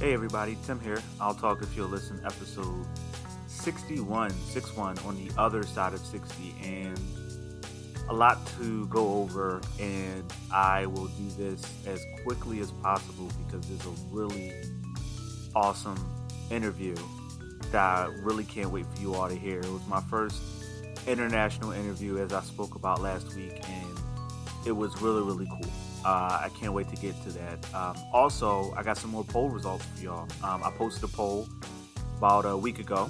Hey everybody, Tim here. I'll talk if you'll listen, episode 61 on the other side of 60, and a lot to go over, and I will do this as quickly as possible because there's a really awesome interview that I really can't wait for you all to hear. It was my first international interview, as I spoke about last week, and it was really cool. I can't wait to get to that. Also, I got some more poll results for y'all. I posted a poll about a week ago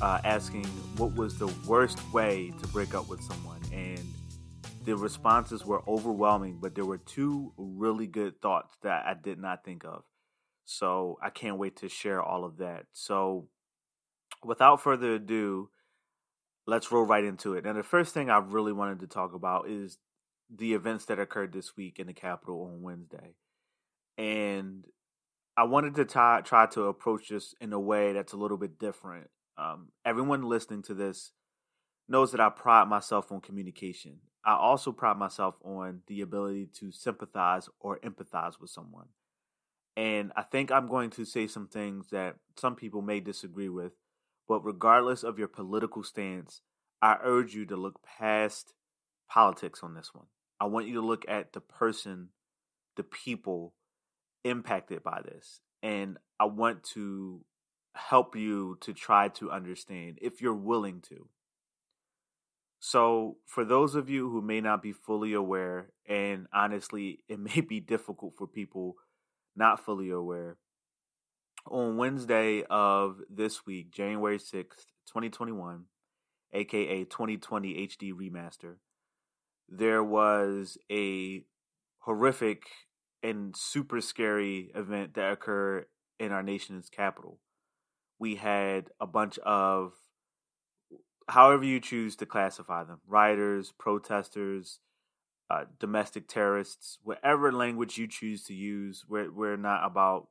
asking what was the worst way to break up with someone. And the responses were overwhelming, but there were two really good thoughts that I did not think of. So I can't wait to share all of that. So without further ado, let's roll right into it. Now, the first thing I really wanted to talk about is the events that occurred this week in the Capitol on Wednesday. And I wanted to try to approach this in a way that's a little bit different. Everyone listening to this knows that I pride myself on communication. I also pride myself on the ability to sympathize or empathize with someone. And I think I'm going to say some things that some people may disagree with, but regardless of your political stance, I urge you to look past politics on this one. I want you to look at the person, the people impacted by this. And I want to help you to try to understand if you're willing to. So for those of you who may not be fully aware, and honestly, it may be difficult for people not fully aware, on Wednesday of this week, January 6th, 2021, aka 2020 HD Remaster, there was a horrific and super scary event that occurred in our nation's capital. We had a bunch of, however you choose to classify them, rioters, protesters, domestic terrorists, whatever language you choose to use. We're not about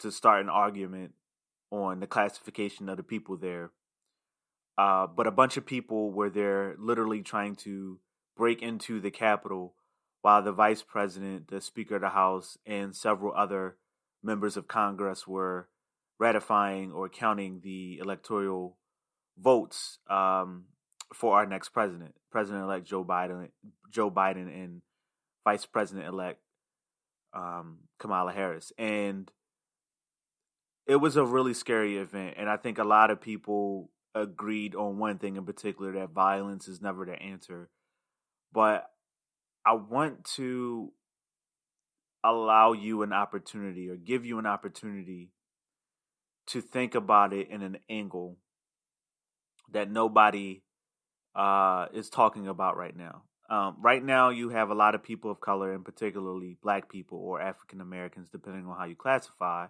to start an argument on the classification of the people there. But a bunch of people were there literally trying to break into the Capitol while the vice president, the Speaker of the House, and several other members of Congress were ratifying or counting the electoral votes for our next president, President-elect Joe Biden, and Vice President-elect Kamala Harris. And it was a really scary event, and I think a lot of people agreed on one thing in particular, that violence is never the answer. But I want to allow you an opportunity, or give you an opportunity, to think about it in an angle that nobody is talking about right now. Right now, you have a lot of people of color, and particularly Black people or African Americans, depending on how you classify,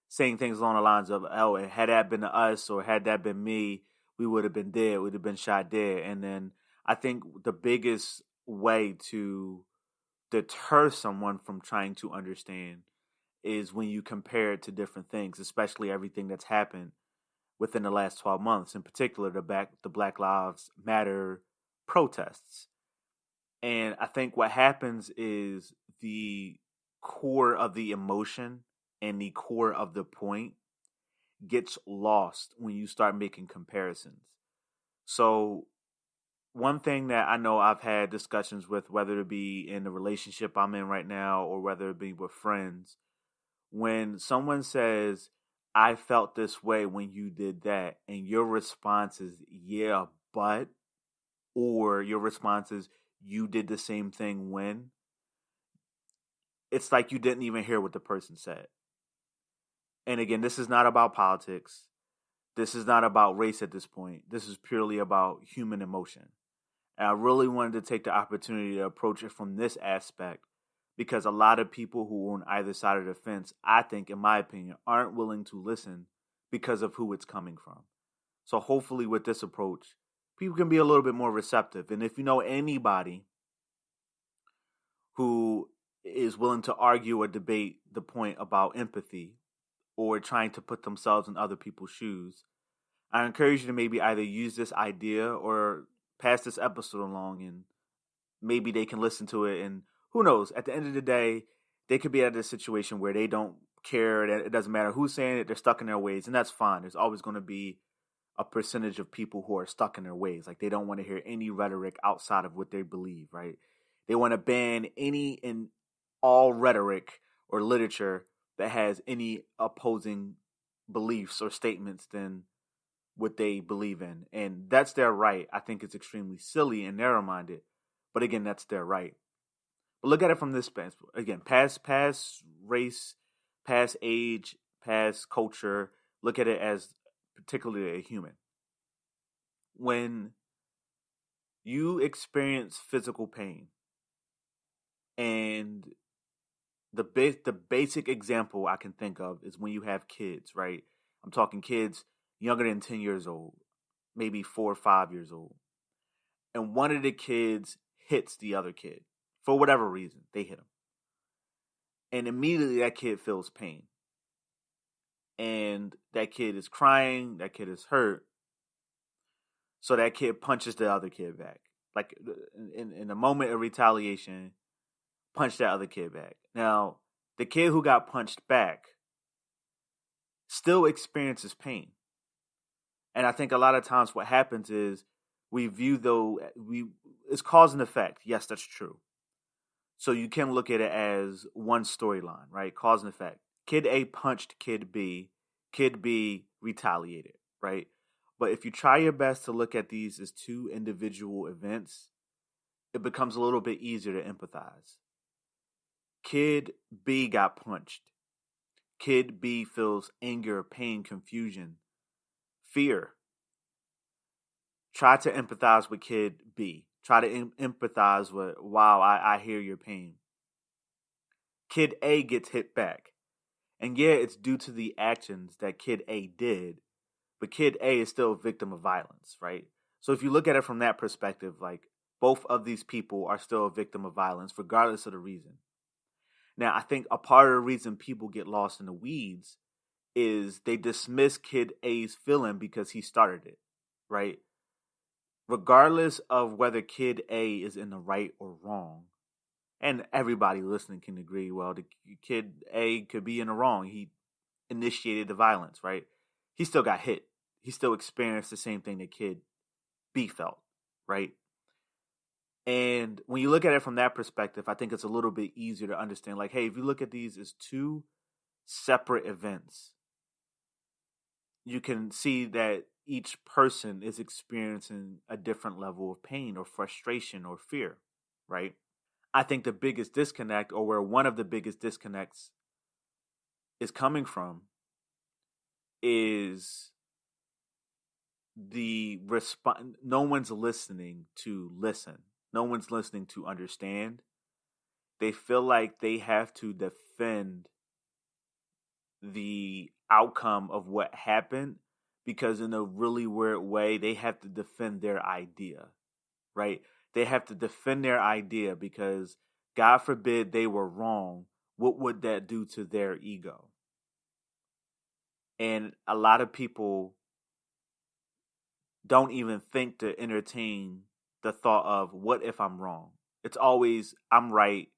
saying things along the lines of, oh, had that been us or had that been me, we would have been dead, we'd have been shot dead. And then I think the biggest way to deter someone from trying to understand is when you compare it to different things, especially everything that's happened within the last 12 months, in particular the Black Lives Matter protests. And I think what happens is the core of the emotion and the core of the point gets lost when you start making comparisons. So one thing that I know I've had discussions with, whether it be in the relationship I'm in right now or whether it be with friends, when someone says, I felt this way when you did that, and your response is, yeah, but, or your response is, you did the same thing when, it's like you didn't even hear what the person said. And again, this is not about politics. This is not about race at this point. This is purely about human emotion. And I really wanted to take the opportunity to approach it from this aspect, because a lot of people who are on either side of the fence, I think, in my opinion, aren't willing to listen because of who it's coming from. So hopefully with this approach, people can be a little bit more receptive. And if you know anybody who is willing to argue or debate the point about empathy or trying to put themselves in other people's shoes, I encourage you to maybe either use this idea or pass this episode along, and maybe they can listen to it. And who knows, at the end of the day, they could be at a situation where they don't care. That it doesn't matter who's saying it. They're stuck in their ways, and that's fine. There's always going to be a percentage of people who are stuck in their ways. Like they don't want to hear any rhetoric outside of what they believe, right? They want to ban any and all rhetoric or literature that has any opposing beliefs or statements than what they believe in. And that's their right. I think it's extremely silly and narrow-minded. But again, that's their right. But look at it from this stance. Again, past race, past age, past culture. Look at it as particularly a human. When you experience physical pain, and the basic example I can think of is when you have kids, right? I'm talking kids younger than 10 years old, maybe 4 or 5 years old. And one of the kids hits the other kid for whatever reason. They hit him. And immediately that kid feels pain. And that kid is crying, that kid is hurt. So that kid punches the other kid back. Like in a moment of retaliation, punch that other kid back. Now, the kid who got punched back still experiences pain. And I think a lot of times what happens is we view it's cause and effect. Yes, that's true. So you can look at it as one storyline, right? Cause and effect. Kid A punched Kid B retaliated, right? But if you try your best to look at these as two individual events, it becomes a little bit easier to empathize. Kid B got punched. Kid B feels anger, pain, confusion, fear. Try to empathize with Kid B. Try to empathize with, wow, I hear your pain. Kid A gets hit back. And yeah, it's due to the actions that Kid A did, but Kid A is still a victim of violence, right? So if you look at it from that perspective, like both of these people are still a victim of violence, regardless of the reason. Now, I think a part of the reason people get lost in the weeds is they dismiss Kid A's feeling because he started it, right? Regardless of whether Kid A is in the right or wrong, and everybody listening can agree, well, the Kid A could be in the wrong. He initiated the violence, right? He still got hit. He still experienced the same thing that Kid B felt, right? And when you look at it from that perspective, I think it's a little bit easier to understand. Like, hey, if you look at these as two separate events, you can see that each person is experiencing a different level of pain or frustration or fear, right? I think the biggest disconnect, or where one of the biggest disconnects is coming from, is the response. No one's listening to listen. No one's listening to understand. They feel like they have to defend the outcome of what happened because in a really weird way, they have to defend their idea, right? They have to defend their idea because God forbid they were wrong. What would that do to their ego? And a lot of people don't even think to entertain the thought of, what if I'm wrong? It's always, I'm right.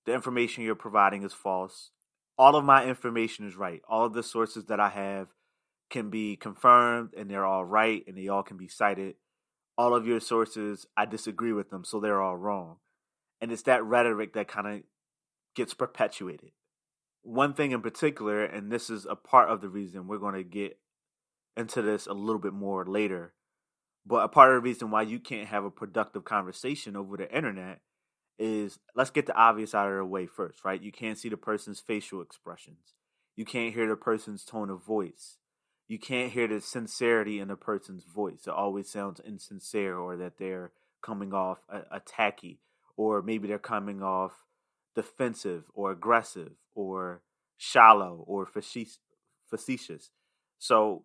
The information you're providing is false. All of my information is right. All of the sources that I have can be confirmed and they're all right and they all can be cited. All of your sources, I disagree with them, so they're all wrong. And it's that rhetoric that kind of gets perpetuated. One thing in particular, and this is a part of the reason we're going to get into this a little bit more later, but a part of the reason why you can't have a productive conversation over the internet is, let's get the obvious out of the way first, right? You can't see the person's facial expressions. You can't hear the person's tone of voice. You can't hear the sincerity in the person's voice. It always sounds insincere, or that they're coming off attacky, or maybe they're coming off defensive or aggressive or shallow or facetious. So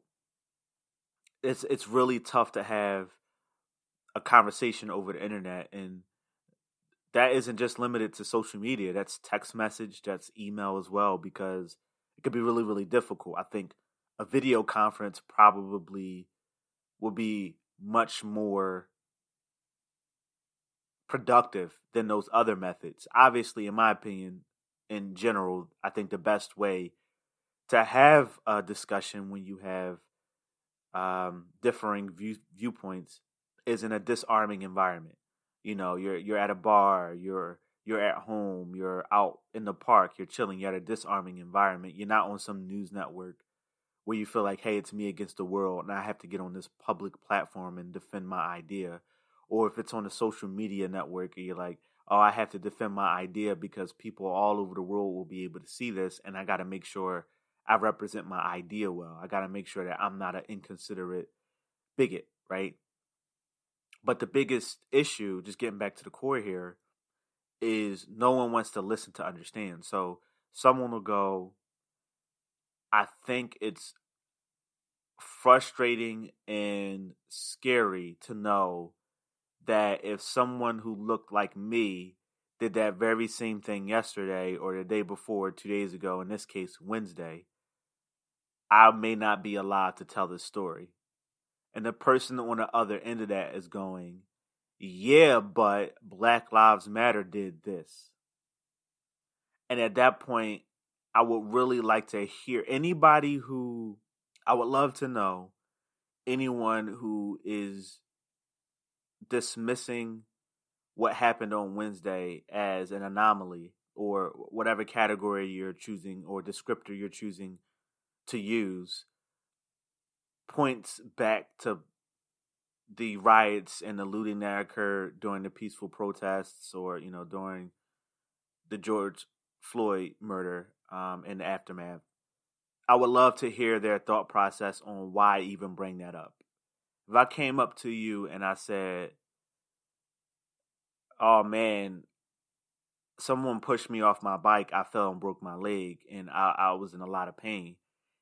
it's really tough to have a conversation over the internet, and that isn't just limited to social media. That's text message, that's email as well, because it could be really, really difficult. I think a video conference probably will be much more productive than those other methods. Obviously, in my opinion, in general, I think the best way to have a discussion when you have differing viewpoints is in a disarming environment. You know, you're at a bar, you're at home, you're out in the park, you're chilling, you're at a disarming environment. You're not on some news network where you feel like, hey, it's me against the world and I have to get on this public platform and defend my idea. Or if it's on a social media network and you're like, oh, I have to defend my idea because people all over the world will be able to see this and I got to make sure I represent my idea well. I got to make sure that I'm not an inconsiderate bigot, right? But the biggest issue, just getting back to the core here, is no one wants to listen to understand. So someone will go, I think it's frustrating and scary to know that if someone who looked like me did that very same thing yesterday or the day before, 2 days ago, in this case, Wednesday, I may not be allowed to tell this story. And the person on the other end of that is going, yeah, but Black Lives Matter did this. And at that point, I would really like to hear I would love to know anyone who is dismissing what happened on Wednesday as an anomaly or whatever category you're choosing or descriptor you're choosing to use points back to the riots and the looting that occurred during the peaceful protests or, during the George Floyd murder and the aftermath. I would love to hear their thought process on why even bring that up. If I came up to you and I said, oh man, someone pushed me off my bike, I fell and broke my leg, and I was in a lot of pain.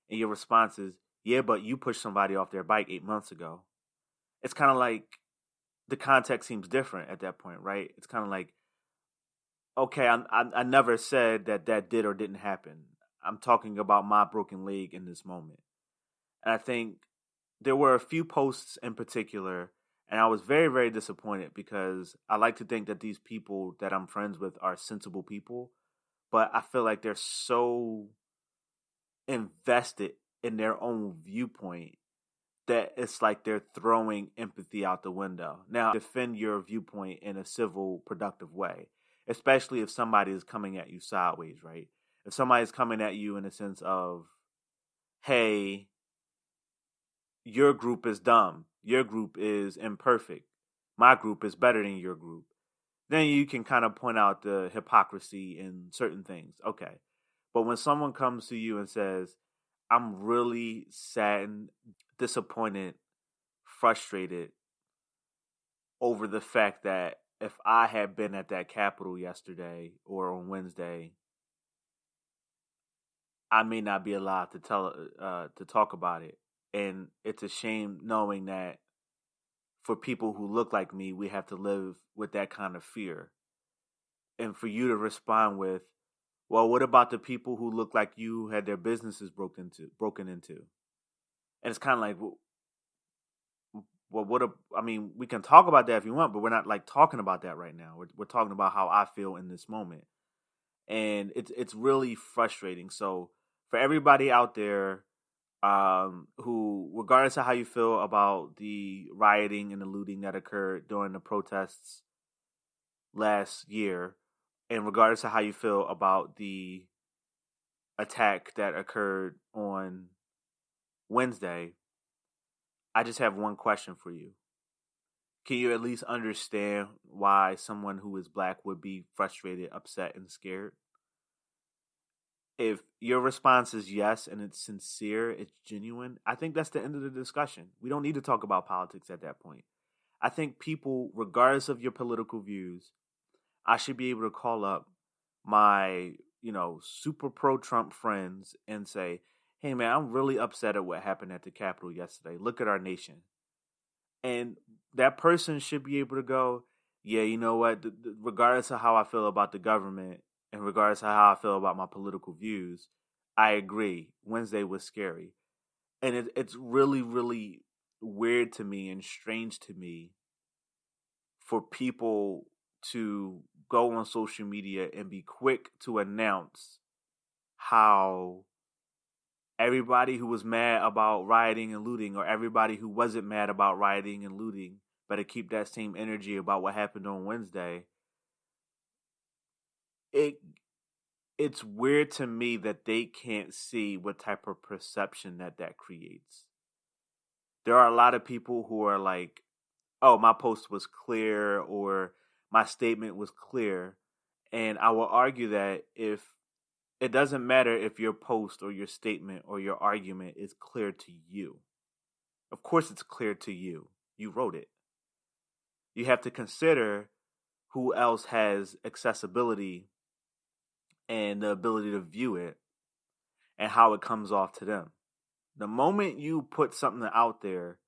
And your response is, yeah, but you pushed somebody off their bike 8 months ago. It's kind of like the context seems different at that point, right? It's kind of like, okay, I never said that did or didn't happen. I'm talking about my broken leg in this moment. And I think there were a few posts in particular, and I was very, very disappointed because I like to think that these people that I'm friends with are sensible people, but I feel like they're so invested in their own viewpoint that it's like they're throwing empathy out the window. Now, defend your viewpoint in a civil, productive way, especially if somebody is coming at you sideways, right? If somebody's coming at you in a sense of, hey, your group is dumb, your group is imperfect, my group is better than your group, then you can kind of point out the hypocrisy in certain things. Okay. But when someone comes to you and says, I'm really saddened, disappointed, frustrated over the fact that if I had been at that Capitol yesterday or on Wednesday, I may not be allowed to talk about it. And it's a shame knowing that for people who look like me, we have to live with that kind of fear. And for you to respond with, well, what about the people who look like you who had their businesses broken into? And it's kind of like, well, we can talk about that if you want, but we're not like talking about that right now. We're talking about how I feel in this moment. And it's really frustrating. So for everybody out there, who, regardless of how you feel about the rioting and the looting that occurred during the protests last year, and regardless of how you feel about the attack that occurred on Wednesday, I just have one question for you. Can you at least understand why someone who is black would be frustrated, upset, and scared? If your response is yes and it's sincere, it's genuine, I think that's the end of the discussion. We don't need to talk about politics at that point. I think people, regardless of your political views, I should be able to call up my, super pro Trump friends and say, hey man, I'm really upset at what happened at the Capitol yesterday. Look at our nation. And that person should be able to go, yeah, you know what? Regardless of how I feel about the government and regardless of how I feel about my political views, I agree. Wednesday was scary. And it's really, really weird to me and strange to me for people to go on social media and be quick to announce how everybody who was mad about rioting and looting, or everybody who wasn't mad about rioting and looting, better keep that same energy about what happened on Wednesday. It's weird to me that they can't see what type of perception that creates. There are a lot of people who are like, oh, my post was clear, or my statement was clear. And I will argue that if it doesn't matter if your post or your statement or your argument is clear to you. Of course it's clear to you. You wrote it. You have to consider who else has accessibility and the ability to view it and how it comes off to them. The moment you put something out there,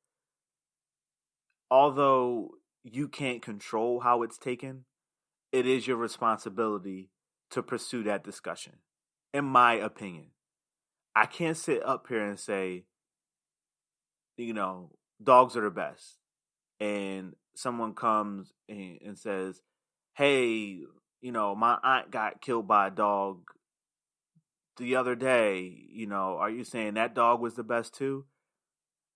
although you can't control how it's taken, it is your responsibility to pursue that discussion, in my opinion. I can't sit up here and say, dogs are the best. And someone comes and says, hey, my aunt got killed by a dog the other day. Are you saying that dog was the best too?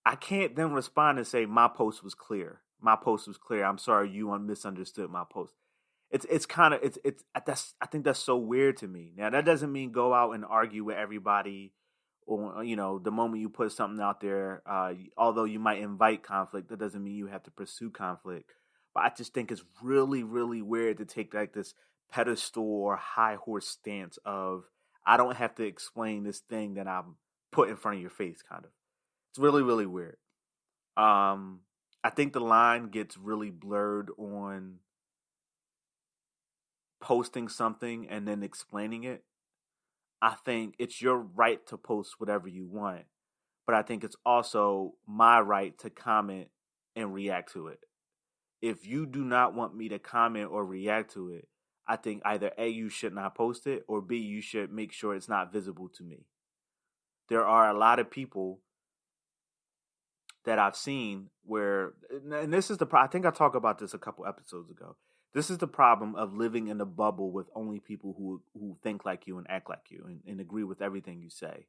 I can't then respond and say my post was clear. My post was clear. I'm sorry you misunderstood my post. It's kind of I think that's so weird to me. Now that doesn't mean go out and argue with everybody, or the moment you put something out there. Although you might invite conflict, that doesn't mean you have to pursue conflict. But I just think it's really, really weird to take like this pedestal or high horse stance of I don't have to explain this thing that I'm put in front of your face, kind of. It's really, really weird. I think the line gets really blurred on posting something and then explaining it. I think it's your right to post whatever you want, but I think it's also my right to comment and react to it. If you do not want me to comment or react to it, I think either A, you should not post it, or B, you should make sure it's not visible to me. There are a lot of people that I've seen where, and this is I think I talked about this a couple episodes ago. This is the problem of living in a bubble with only people who think like you and act like you and agree with everything you say.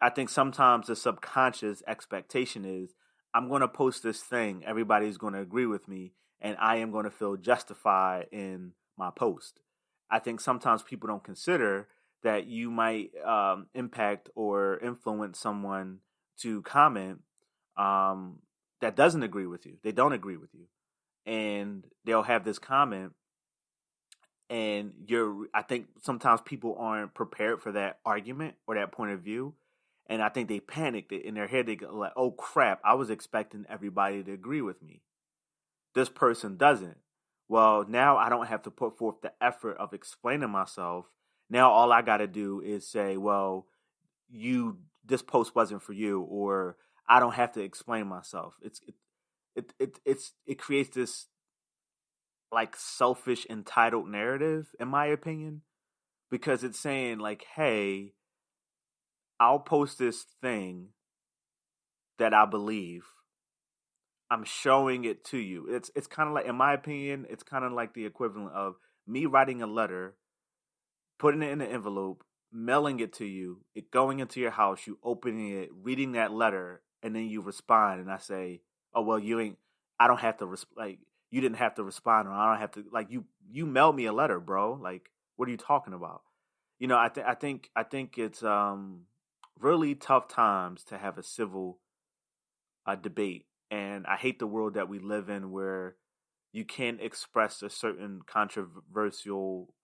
I think sometimes the subconscious expectation is I'm going to post this thing, everybody's going to agree with me, and I am going to feel justified in my post. I think sometimes people don't consider that you might impact or influence someone to comment that doesn't agree with you. They don't agree with you. And they'll have this comment, and I think sometimes people aren't prepared for that argument or that point of view. And I think they panicked in their head. They go like, oh crap, I was expecting everybody to agree with me. This person doesn't. Well, now I don't have to put forth the effort of explaining myself. Now all I got to do is say, well, this post wasn't for you, or I don't have to explain myself. It creates this like selfish, entitled narrative, in my opinion, because it's saying like, hey, I'll post this thing that I believe. I'm showing it to you. It's kind of like, in my opinion, it's kind of like the equivalent of me writing a letter, putting it in an envelope, mailing it to you, it going into your house, you opening it, reading that letter, and then you respond, and I say, oh well, I don't have to like, you didn't have to respond, or I don't have to, like, you mailed me a letter, bro. Like, what are you talking about? I think it's really tough times to have a civil debate, and I hate the world that we live in where you can't express a certain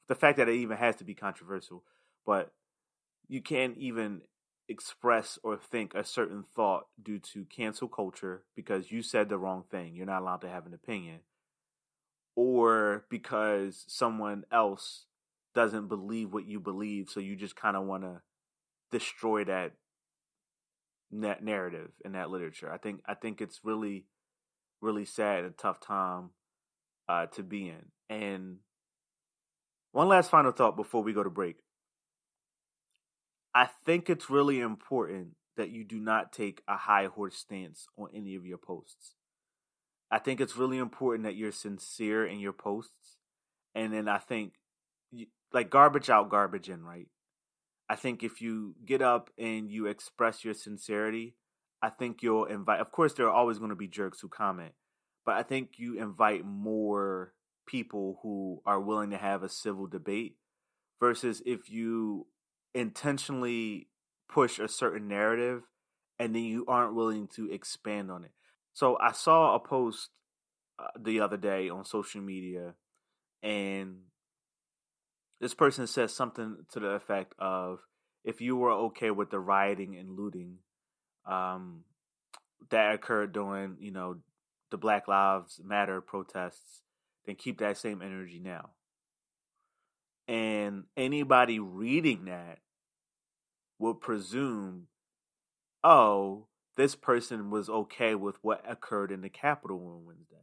the fact that it even has to be controversial, but you can't even express or think a certain thought due to cancel culture because you said the wrong thing. You're not allowed to have an opinion. Or because someone else doesn't believe what you believe, so you just kind of want to destroy that narrative and that literature. I think it's really, really sad and tough time to be in. And one last final thought before we go to break. I think it's really important that you do not take a high horse stance on any of your posts. I think it's really important that you're sincere in your posts. And then I think, like, garbage out, garbage in, right? I think if you get up and you express your sincerity, I think you'll invite. Of course, there are always going to be jerks who comment, but I think you invite more people who are willing to have a civil debate versus if you intentionally push a certain narrative and then you aren't willing to expand on it. So I saw a post the other day on social media, and this person says something to the effect of, if you were okay with the rioting and looting um, that occurred during, the Black Lives Matter protests, then keep that same energy now. And anybody reading that would presume, oh, this person was okay with what occurred in the Capitol on Wednesday.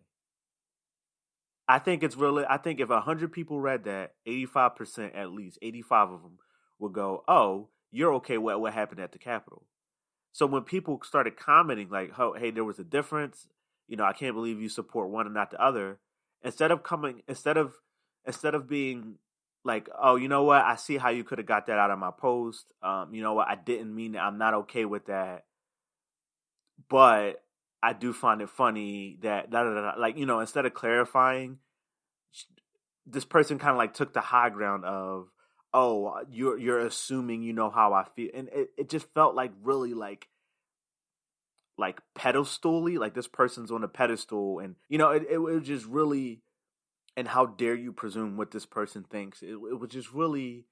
I think it's really. I think if 100 people read that, 85%, at least 85 of them, would go, "Oh, you're okay with what happened at the Capitol." So when people started commenting like, "Oh, hey, there was a difference," I can't believe you support one and not the other. Instead of being like, "Oh, you know what? I see how you could have got that out of my post. You know what? I didn't mean that. I'm not okay with that, but I do find it funny that da da da." Like, instead of clarifying, this person kind of like took the high ground of, "Oh, you're assuming you know how I feel," and it just felt like really like pedestal-y, like this person's on a pedestal, and it was just really, and how dare you presume what this person thinks. It was just really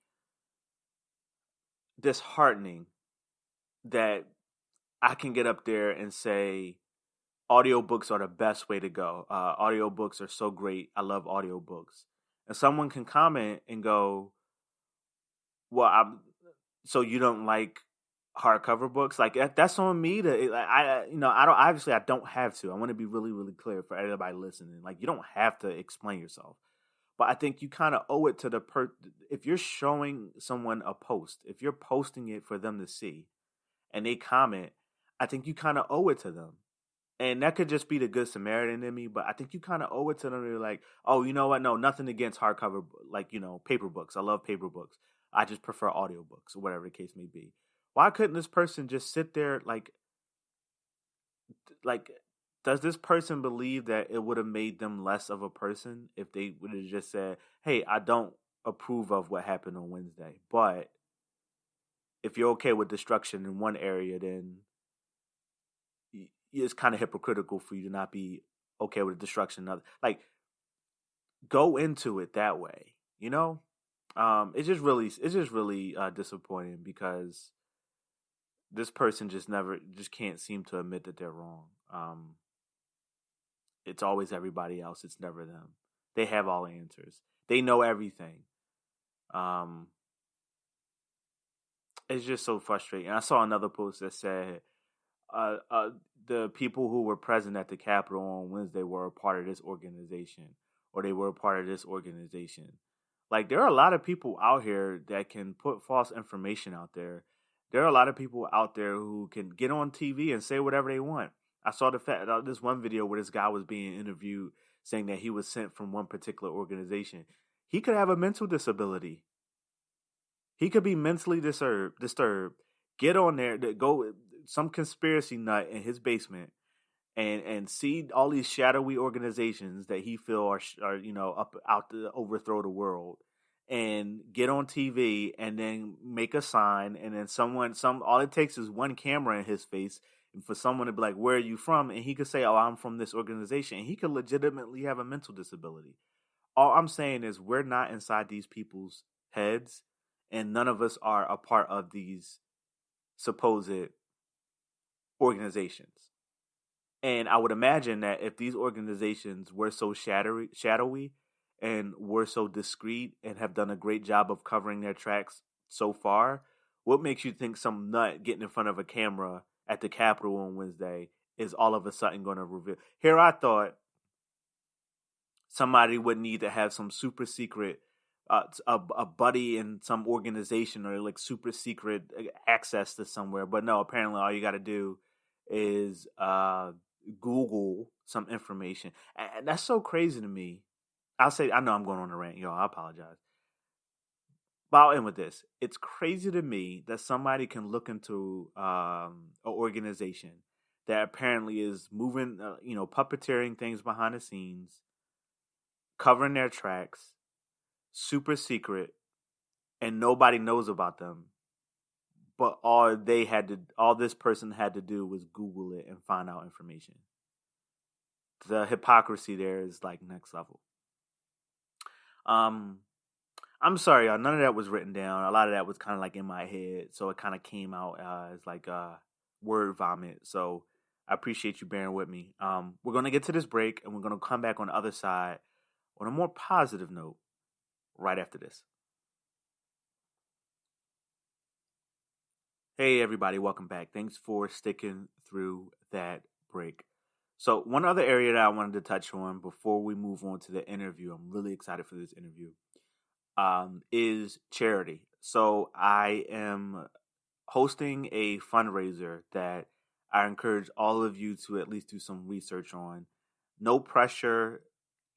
disheartening that I can get up there and say audiobooks are the best way to go. Audiobooks are so great. I love audiobooks. And someone can comment and go, well, so you don't like hardcover books? Like, that's on me to, I don't, obviously I don't have to. I want to be really, really clear for everybody listening. Like, you don't have to explain yourself. But I think you kind of owe it to if you're showing someone a post, if you're posting it for them to see and they comment, I think you kind of owe it to them. And that could just be the good Samaritan in me, but I think you kind of owe it to them. They're like, oh, you know what? No, nothing against hardcover, like, paper books. I love paper books. I just prefer audiobooks or whatever the case may be. Why couldn't this person just sit there like, does this person believe that it would have made them less of a person if they would have just said, hey, I don't approve of what happened on Wednesday, but if you're okay with destruction in one area, then it's kind of hypocritical for you to not be okay with destruction. Like, go into it that way, it's just really disappointing because this person just can't seem to admit that they're wrong. It's always everybody else. It's never them. They have all the answers. They know everything. Um, it's just so frustrating. I saw another post that said, the people who were present at the Capitol on Wednesday were a part of this organization, or they were a part of this organization. Like, there are a lot of people out here that can put false information out there. There are a lot of people out there who can get on TV and say whatever they want. I saw this one video where this guy was being interviewed saying that he was sent from one particular organization. He could have a mental disability. He could be mentally disturbed. Get on there, go some conspiracy nut in his basement, and see all these shadowy organizations that he feel are up out to overthrow the world, and get on TV and then make a sign, and then all it takes is one camera in his face, and for someone to be like, where are you from? And he could say, oh, I'm from this organization, and he could legitimately have a mental disability. All I'm saying is, we're not inside these people's heads, and none of us are a part of these supposed organizations. And I would imagine that if these organizations were so shadowy and were so discreet and have done a great job of covering their tracks so far, what makes you think some nut getting in front of a camera at the Capitol on Wednesday is all of a sudden going to reveal? Here I thought somebody would need to have some super secret, a buddy in some organization, or like super secret access to somewhere. But no, apparently all you got to do is Google some information. And that's so crazy to me. I know I'm going on a rant, y'all. I apologize. But I'll end with this. It's crazy to me that somebody can look into an organization that apparently is moving, puppeteering things behind the scenes, covering their tracks, super secret, and nobody knows about them. But all this person had to do was Google it and find out information. The hypocrisy there is like next level. Um, I'm sorry, y'all. None of that was written down. A lot of that was kind of like in my head, so it kind of came out as like word vomit. So I appreciate you bearing with me. We're gonna get to this break, and we're gonna come back on the other side on a more positive note right after this. Hey, everybody, welcome back. Thanks for sticking through that break. So, one other area that I wanted to touch on before we move on to the interview, I'm really excited for this interview, is charity. So, I am hosting a fundraiser that I encourage all of you to at least do some research on. No pressure.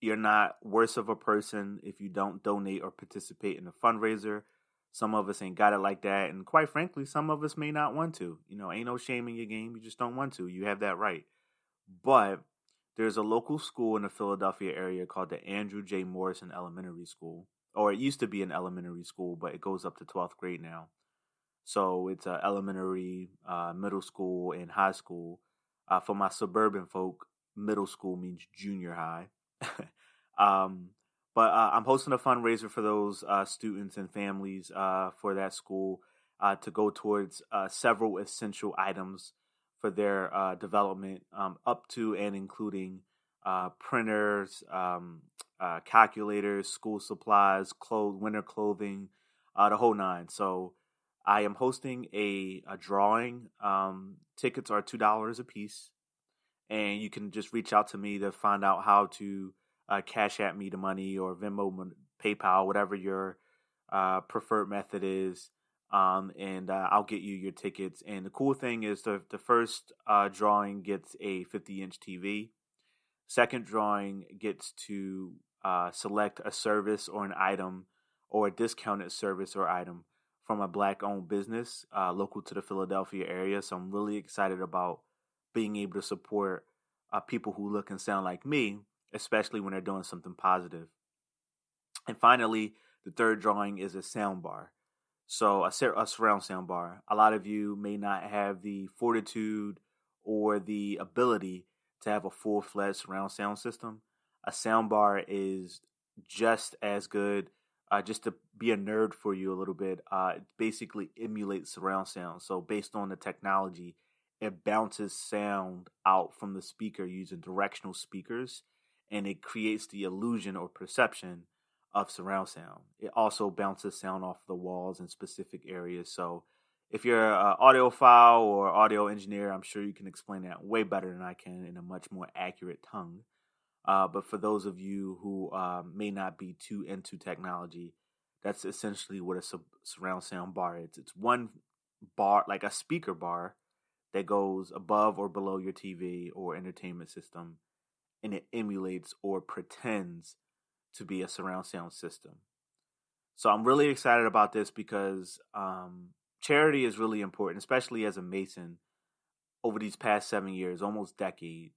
You're not worse of a person if you don't donate or participate in a fundraiser. Some of us ain't got it like that. And quite frankly, some of us may not want to. Ain't no shame in your game. You just don't want to. You have that right. But there's a local school in the Philadelphia area called the Andrew J. Morrison Elementary School. Or it used to be an elementary school, but it goes up to 12th grade now. So it's elementary, middle school, and high school. For my suburban folk, middle school means junior high. um, but I'm hosting a fundraiser for those students and families for that school to go towards several essential items for their development, up to and including printers, calculators, school supplies, winter clothing, the whole nine. So I am hosting a drawing. Tickets are $2 a piece, and you can just reach out to me to find out how to cash at me the money or Venmo, PayPal, whatever your preferred method is. And I'll get you your tickets. And the cool thing is the first drawing gets a 50-inch TV. Second drawing gets to select a service or an item or a discounted service or item from a Black-owned business local to the Philadelphia area. So I'm really excited about being able to support people who look and sound like me, especially when they're doing something positive. And finally, the third drawing is a sound bar. So a surround sound bar. A lot of you may not have the fortitude or the ability to have a full-fledged surround sound system. A sound bar is just as good. Just to be a nerd for you a little bit, it basically emulates surround sound. So based on the technology, it bounces sound out from the speaker using directional speakers, and it creates the illusion or perception of surround sound. It also bounces sound off the walls in specific areas. So if you're an audiophile or audio engineer, I'm sure you can explain that way better than I can in a much more accurate tongue. But for those of you who may not be too into technology, that's essentially what a surround sound bar is. It's one bar, like a speaker bar, that goes above or below your TV or entertainment system, and it emulates or pretends to be a surround sound system. So I'm really excited about this because charity is really important, especially as a Mason. Over these past 7 years, almost decade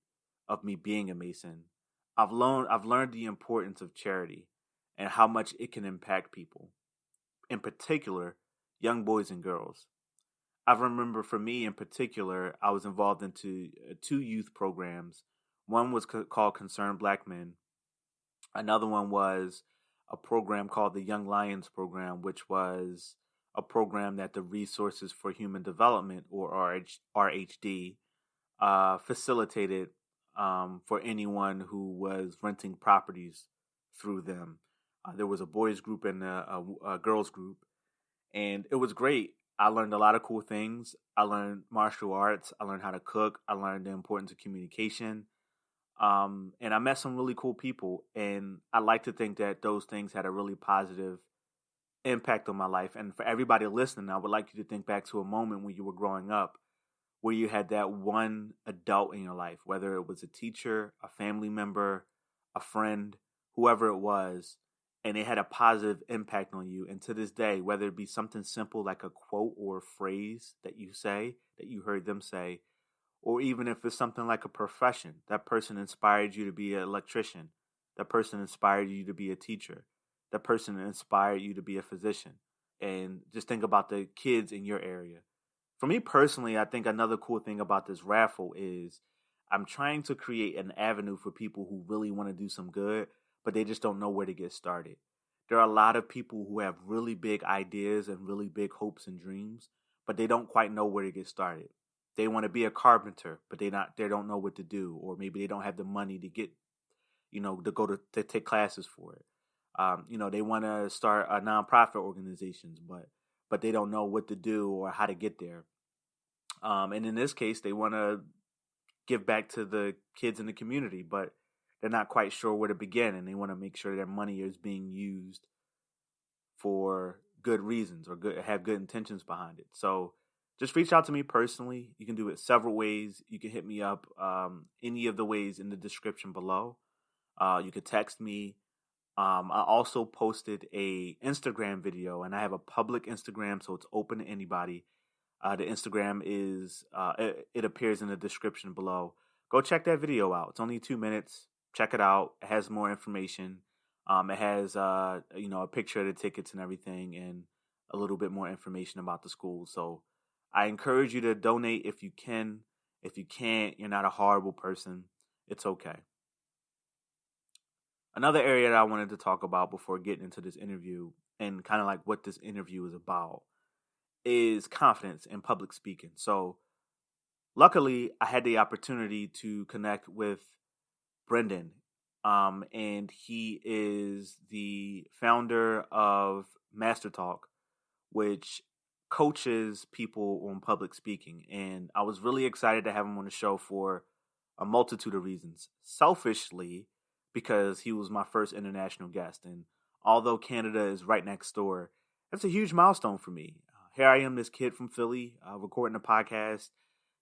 of me being a Mason, I've learned the importance of charity and how much it can impact people, in particular, young boys and girls. I remember for me in particular, I was involved into two youth programs. One was called Concerned Black Men. Another one was a program called the Young Lions Program, which was a program that the Resources for Human Development, or RHD, facilitated for anyone who was renting properties through them. There was a boys group and a girls group, and it was great. I learned a lot of cool things. I learned martial arts. I learned how to cook. I learned the importance of communication. And I met some really cool people. And I like to think that those things had a really positive impact on my life. And for everybody listening, I would like you to think back to a moment when you were growing up where you had that one adult in your life, whether it was a teacher, a family member, a friend, whoever it was, and it had a positive impact on you. And to this day, whether it be something simple like a quote or a phrase that you say, that you heard them say, or even if it's something like a profession, that person inspired you to be an electrician, that person inspired you to be a teacher, that person inspired you to be a physician. And just think about the kids in your area. For me personally, I think another cool thing about this raffle is I'm trying to create an avenue for people who really want to do some good, but they just don't know where to get started. There are a lot of people who have really big ideas and really big hopes and dreams, but they don't quite know where to get started. They want to be a carpenter, but they don't know what to do, or maybe they don't have the money to get, to go to take classes for it. They want to start a nonprofit organizations, but they don't know what to do or how to get there. And in this case, they want to give back to the kids in the community, but they're not quite sure where to begin, and they want to make sure their money is being used for good reasons or have good intentions behind it. So just reach out to me personally. You can do it several ways. You can hit me up any of the ways in the description below. You could text me. I also posted a Instagram video, and I have a public Instagram, so it's open to anybody. The Instagram is it appears in the description below. Go check that video out. It's only 2 minutes. Check it out. It has more information. It has a picture of the tickets and everything, and a little bit more information about the school. So I encourage you to donate if you can. If you can't, you're not a horrible person. It's okay. Another area that I wanted to talk about before getting into this interview, and kind of like what this interview is about, is confidence in public speaking. So luckily, I had the opportunity to connect with Brendan, and he is the founder of MasterTalk, which coaches people on public speaking. And I was really excited to have him on the show for a multitude of reasons. Selfishly, because he was my first international guest. And although Canada is right next door, that's a huge milestone for me. Here I am, this kid from Philly, recording a podcast,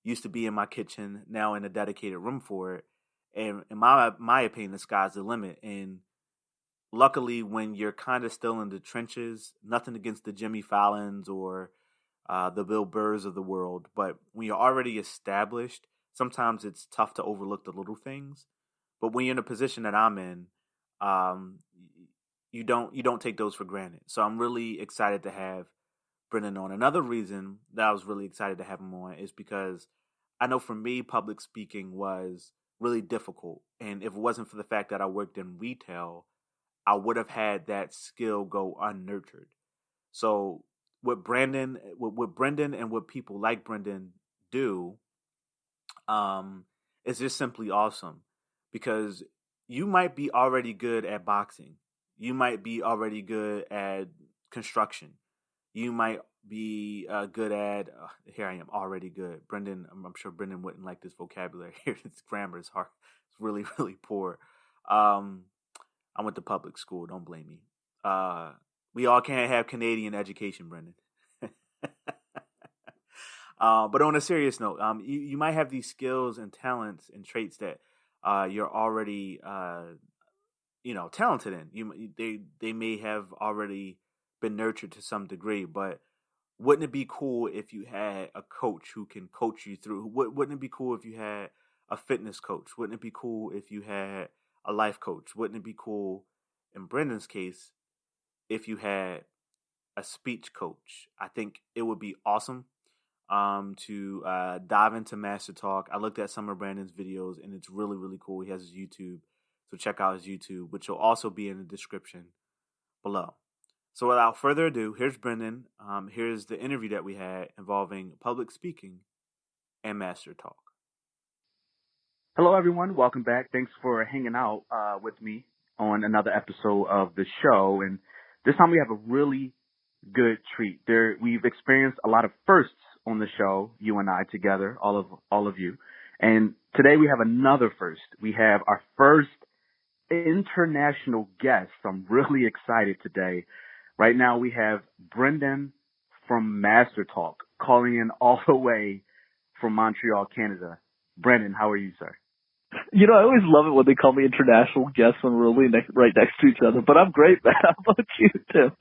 used to be in my kitchen, now in a dedicated room for it. And in my opinion, the sky's the limit. And luckily, when you're kind of still in the trenches, nothing against the Jimmy Fallons or the Bill Burrs of the world, but when you're already established, sometimes it's tough to overlook the little things. But when you're in a position that I'm in, you don't take those for granted. So I'm really excited to have Brendan on. Another reason that I was really excited to have him on is because I know for me, public speaking was really difficult. And if it wasn't for the fact that I worked in retail, I would have had that skill go unnurtured. So what Brendan and what people like Brendan do, is just simply awesome, because you might be already good at boxing. You might be already good at construction. You might be good at, here I am, already good. Brendan, I'm sure Brendan wouldn't like this vocabulary here. His grammar is hard. It's really, really poor. I went to public school. Don't blame me. We all can't have Canadian education, Brendan. But on a serious note, you might have these skills and talents and traits that you're already, talented in. They may have already been nurtured to some degree, but wouldn't it be cool if you had a coach who can coach you through? Wouldn't it be cool if you had a fitness coach? Wouldn't it be cool if you had a life coach? Wouldn't it be cool, in Brendan's case, if you had a speech coach? I think it would be awesome to dive into Master Talk. I looked at some of Brandon's videos, and it's really, really cool. He has his YouTube, so check out his YouTube, which will also be in the description below. So without further ado, here's Brendan. Here's the interview that we had involving public speaking and Master Talk. Hello, everyone. Welcome back. Thanks for hanging out with me on another episode of the show. And this time we have a really good treat. We've experienced a lot of firsts on the show, you and I together, all of you. And today we have another first. We have our first international guest. I'm really excited today. Right now we have Brendan from MasterTalk calling in all the way from Montreal, Canada. Brendan, how are you, sir? I always love it when they call me international guest when we're really right next to each other. But I'm great, man. How about you, Tim?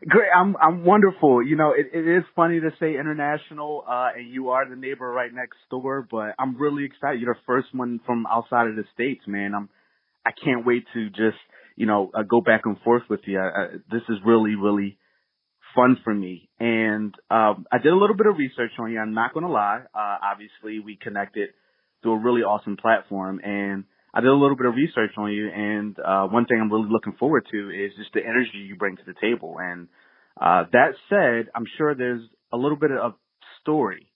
Great. I'm wonderful. It is funny to say international, and you are the neighbor right next door, but I'm really excited. You're the first one from outside of the States, man. I can't wait to just, go back and forth with you. This is really, really fun for me. And I did a little bit of research on you. I'm not going to lie. Obviously, we connected through a really awesome platform, and I did a little bit of research on you. And one thing I'm really looking forward to is just the energy you bring to the table. And that said, I'm sure there's a little bit of story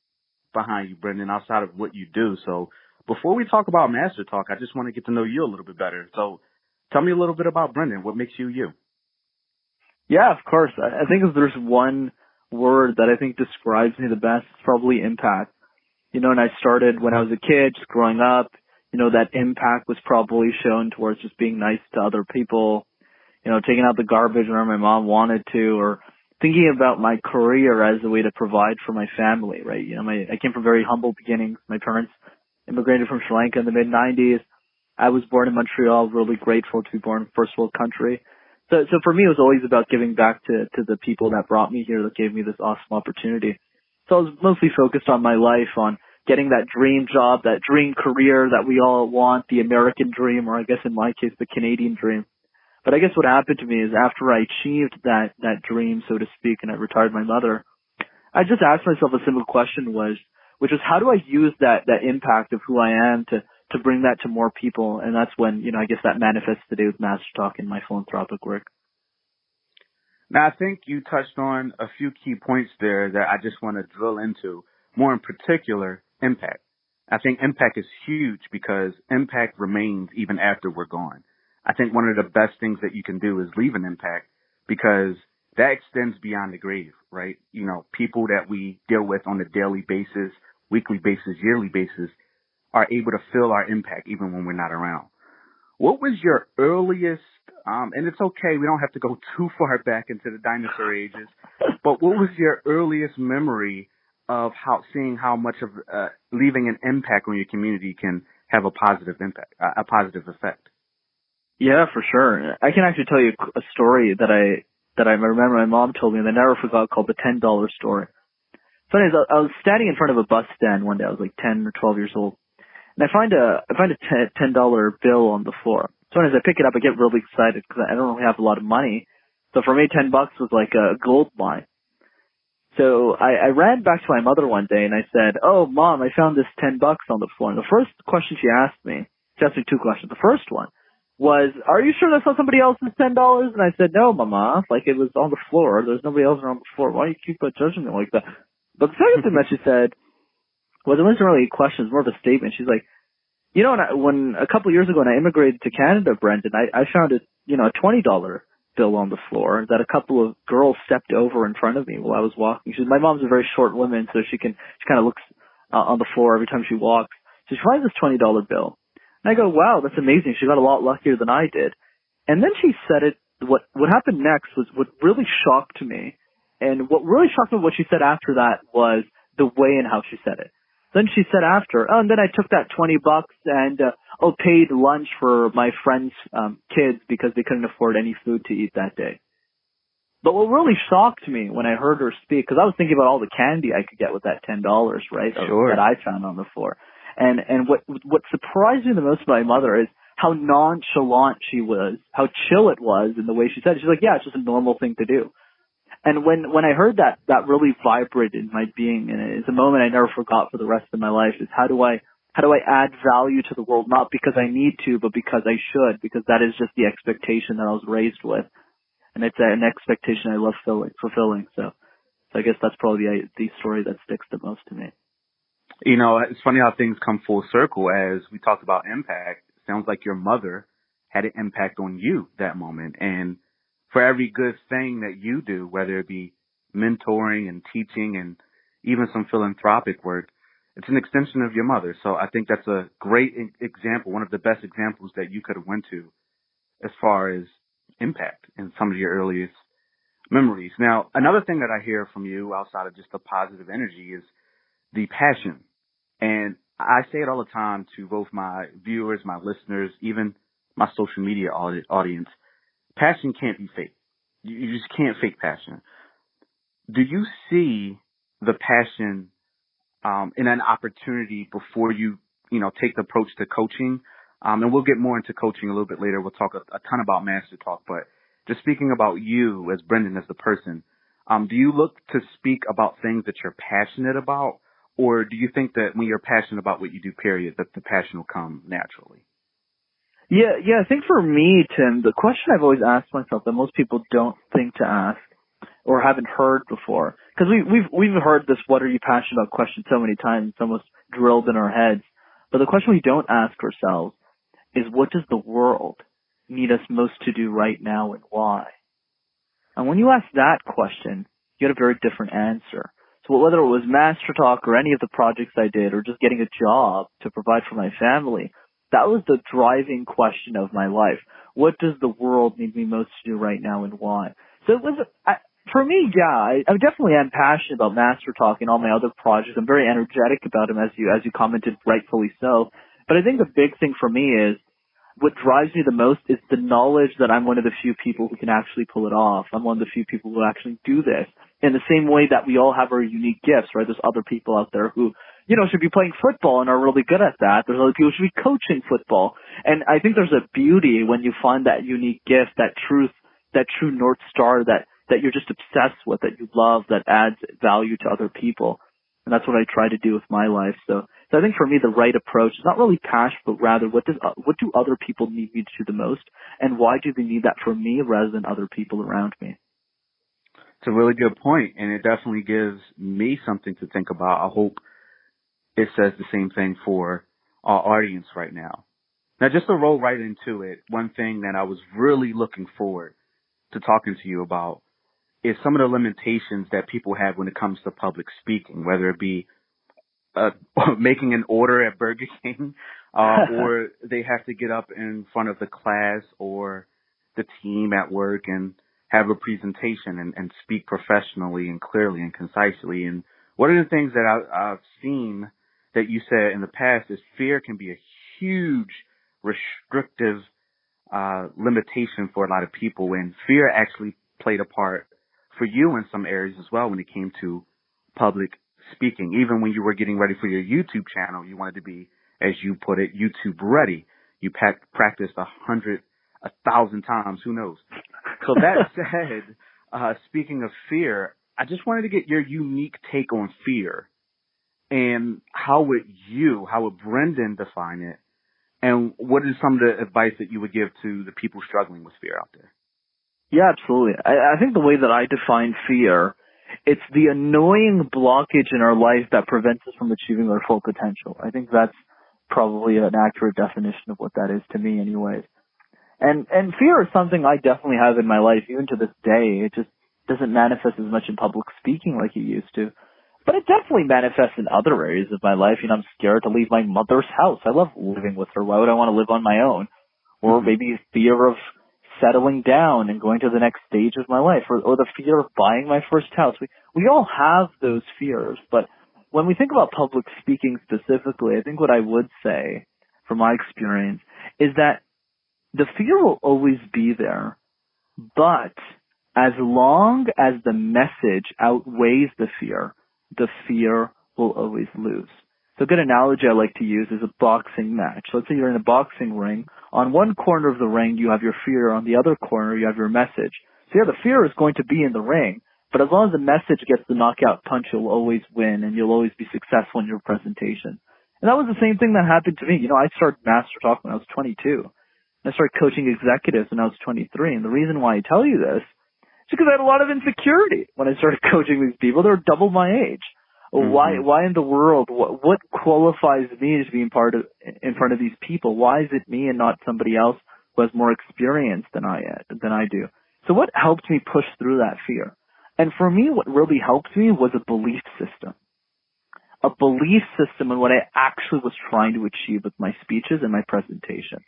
behind you, Brendan, outside of what you do. So before we talk about Master Talk, I just want to get to know you a little bit better. So tell me a little bit about Brendan. What makes you you? Yeah, of course. I think if there's one word that I think describes me the best, it's probably impact. And I started when I was a kid, just growing up, that impact was probably shown towards just being nice to other people, taking out the garbage whenever my mom wanted to, or thinking about my career as a way to provide for my family, right? I came from very humble beginnings. My parents immigrated from Sri Lanka in the mid-90s. I was born in Montreal, really grateful to be born in a first world country. So for me, it was always about giving back to the people that brought me here, that gave me this awesome opportunity. So I was mostly focused on my life, on getting that dream job, that dream career that we all want, the American dream, or I guess in my case, the Canadian dream. But I guess what happened to me is after I achieved that dream, so to speak, and I retired my mother, I just asked myself a simple question, which was how do I use that impact of who I am to bring that to more people? And that's when, I guess that manifests today with Master Talk and my philanthropic work. Now, I think you touched on a few key points there that I just want to drill into, more in particular, impact. I think impact is huge because impact remains even after we're gone. I think one of the best things that you can do is leave an impact because that extends beyond the grave, right? People that we deal with on a daily basis, weekly basis, yearly basis are able to feel our impact even when we're not around. What was your earliest, and it's okay, we don't have to go too far back into the dinosaur ages, but what was your earliest memory of seeing how much of leaving an impact on your community can have a positive impact, a positive effect? Yeah, for sure. I can actually tell you a story that I remember my mom told me and I never forgot, called the $10 story. Funny is, I was standing in front of a bus stand one day. I was like 10 or 12 years old. And I find a $10 bill on the floor. So as I pick it up, I get really excited because I don't really have a lot of money. So for me, $10 was like a gold mine. So I ran back to my mother one day and I said, "Oh, Mom, I found this $10 on the floor." And the first question she asked me two questions. The first one was, "Are you sure that's not somebody else's $10?" And I said, "No, Mama, like it was on the floor. There's nobody else around the floor. Why do you keep judging me like that?" But the second thing that she said was, it wasn't really a question, it was more of a statement. She's like, when a couple of years ago when I immigrated to Canada, Brendan, I found a $20 bill on the floor that a couple of girls stepped over in front of me while I was walking. My mom's a very short woman, so she kind of looks on the floor every time she walks. So she finds this $20 bill. And I go, "Wow, that's amazing. She got a lot luckier than I did." And then she said it, what happened next was what really shocked me. And what really shocked me, what she said after that, was the way and how she said it. Then she said after, "Oh, and then I took that $20 and paid lunch for my friends' kids because they couldn't afford any food to eat that day." But what really shocked me when I heard her speak, because I was thinking about all the candy I could get with that $10, right? Sure. That I found on the floor. And what surprised me the most about my mother is how nonchalant she was, how chill it was in the way she said it. She's like, "Yeah, it's just a normal thing to do." And when I heard that, that really vibrated in my being, and it's a moment I never forgot for the rest of my life, is how do I add value to the world, not because I need to, but because I should, because that is just the expectation that I was raised with. And it's an expectation I love fulfilling. So I guess that's probably the story that sticks the most to me. It's funny how things come full circle. As we talked about impact, it sounds like your mother had an impact on you that moment. And for every good thing that you do, whether it be mentoring and teaching and even some philanthropic work, it's an extension of your mother. So I think that's a great example, one of the best examples that you could have went to as far as impact in some of your earliest memories. Now, another thing that I hear from you outside of just the positive energy is the passion. And I say it all the time to both my viewers, my listeners, even my social media audience. Passion can't be fake. You just can't fake passion. Do you see the passion in an opportunity before take the approach to coaching? And we'll get more into coaching a little bit later. We'll talk a ton about MasterTalk, but just speaking about you as Brendan, as the person, do you look to speak about things that you're passionate about? Or do you think that when you're passionate about what you do, period, that the passion will come naturally? Yeah. I think for me, Tim, the question I've always asked myself that most people don't think to ask or haven't heard before, because we've heard this "what are you passionate about" question so many times, it's almost drilled in our heads. But the question we don't ask ourselves is, what does the world need us most to do right now, and why? And when you ask that question, you get a very different answer. So whether it was MasterTalk or any of the projects I did, or just getting a job to provide for my family, that was the driving question of my life. What does the world need me most to do right now, and why? So it was, for me, I definitely am passionate about MasterTalk and all my other projects. I'm very energetic about them, as you commented, rightfully so. But I think the big thing for me is, what drives me the most is the knowledge that I'm one of the few people who can actually pull it off. I'm one of the few people who actually do this in the same way that we all have our unique gifts, right? There's other people out there who, should be playing football and are really good at that. There's other people who should be coaching football. And I think there's a beauty when you find that unique gift, that truth, that true North Star that you're just obsessed with, that you love, that adds value to other people. And that's what I try to do with my life. So I think for me, the right approach is not really passion, but rather what do other people need me to do the most, and why do they need that from me rather than other people around me? It's a really good point, and it definitely gives me something to think about. I hope it says the same thing for our audience right now. Now, just to roll right into it, one thing that I was really looking forward to talking to you about is some of the limitations that people have when it comes to public speaking, whether it be making an order at Burger King, or they have to get up in front of the class or the team at work and have a presentation and speak professionally and clearly and concisely. And one of the things that I've seen that you said in the past is fear can be a huge restrictive limitation for a lot of people, and fear actually played a part for you in some areas as well when it came to public speaking. Even when you were getting ready for your YouTube channel, you wanted to be, as you put it, YouTube ready. You practiced 1,000 times, who knows? So that said, speaking of fear, I just wanted to get your unique take on fear, and how would Brendan define it, and what is some of the advice that you would give to the people struggling with fear out there? Yeah, absolutely. I think the way that I define fear, it's the annoying blockage in our life that prevents us from achieving our full potential. I think that's probably an accurate definition of what that is to me anyways. And fear is something I definitely have in my life, even to this day. It just doesn't manifest as much in public speaking like it used to. But it definitely manifests in other areas of my life. I'm scared to leave my mother's house. I love living with her. Why would I want to live on my own? Or maybe fear of settling down and going to the next stage of my life, or the fear of buying my first house. We all have those fears, but when we think about public speaking specifically, I think what I would say from my experience is that the fear will always be there, but as long as the message outweighs the fear will always lose. So a good analogy I like to use is a boxing match. Let's say you're in a boxing ring. On one corner of the ring, you have your fear. On the other corner, you have your message. So yeah, the fear is going to be in the ring, but as long as the message gets the knockout punch, you'll always win, and you'll always be successful in your presentation. And that was the same thing that happened to me. I started MasterTalk when I was 22. I started coaching executives when I was 23. And the reason why I tell you this is because I had a lot of insecurity when I started coaching these people. They were double my age. Mm-hmm. Why in the world? What qualifies me to be in front of these people? Why is it me and not somebody else who has more experience than I do? So what helped me push through that fear? And for me, what really helped me was a belief system. A belief system in what I actually was trying to achieve with my speeches and my presentation.